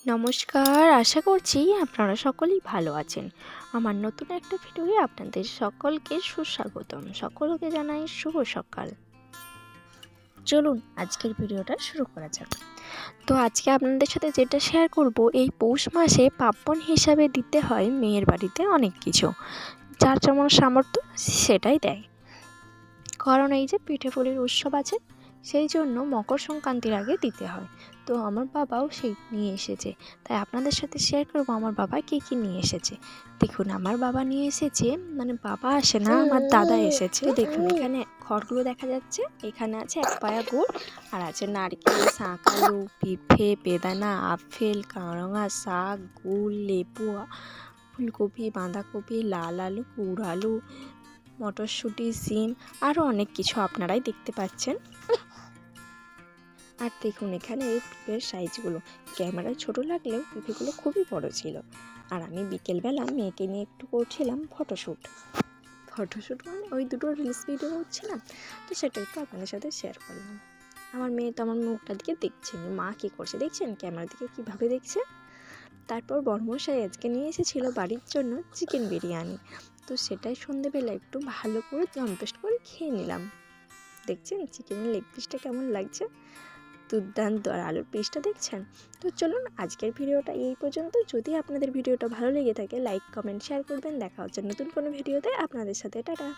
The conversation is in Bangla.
নমস্কার, আশা করছি আপনারা সকলেই ভালো আছেন। আমার নতুন একটা ভিডিওয়ে আপনাদের সকলকে সুস্বাগতম। সকলকে জানাই শুভ সকাল। চলুন আজকের ভিডিওটা শুরু করা যাক। তো আজকে আপনাদের সাথে যেটা শেয়ার করব, এই পৌষ মাসে পার্বণ হিসাবে দিতে হয় মেয়ের বাড়িতে অনেক কিছু। যার যেমন সামর্থ্য সেটাই দেয়। কারণ এই যে পিঠে পুলির উৎসব আছে, সেই জন্য মকর সংক্রান্তির আগে দিতে হয়। তো আমার বাবাও সেই নিয়ে এসেছে, তাই আপনাদের সাথে শেয়ার করবো আমার বাবা কী কী নিয়ে এসেছে। দেখুন, আমার বাবা নিয়ে এসেছে, মানে বাবা আসে না, আমার দাদা এসেছে। দেখুন এখানে খড়গুলো দেখা যাচ্ছে, এখানে আছে এক পায়া গুড়, আর আছে নারকেল, শাঁক আলু, পিঠে, বেদানা, আপেল, কাঁড়া শাক, গুড়, লেবু, ফুলকপি, বাঁধাকপি, লাল আলু, কুড় আলু, মটরশুঁটি, সিম, আরও অনেক কিছু আপনারাই দেখতে পাচ্ছেন। আর দেখুন এখানে এই পিঁপের সাইজগুলো ক্যামেরায় ছোট লাগলেও পিঁপেগুলো খুবই বড় ছিল। আর আমি বিকেলবেলা মেয়েকে নিয়ে একটু করছিলাম ফটোশ্যুট মানে ওই দুটো রিলস ভিডিও করছিলাম, তো সেটা একটু আপনাদের সাথে শেয়ার করলাম। আমার মেয়ে তো আমার মুখটা দিকে দেখছে, মা কী করছে দেখছেন, ক্যামেরা দিকে কীভাবে দেখছে। তারপর বড়মশাই আজকে নিয়ে এসেছিল বাড়ির জন্য চিকেন বিরিয়ানি, তো সেটাই সন্ধেবেলা একটু ভালো করে জম্পেস্ট করে খেয়ে নিলাম। দেখছেন চিকেনের লেগ পিসটা কেমন লাগছে, দুর্দান্ত। আর আলুর পিসটা দেখছেন। তো চলুন আজকের ভিডিওটা এই পর্যন্ত। যদি আপনাদের ভিডিওটা ভালো লেগে থাকে লাইক কমেন্ট শেয়ার করবেন। দেখা হচ্ছে নতুন কোনো ভিডিওতে আপনাদের সাথে। টাটা।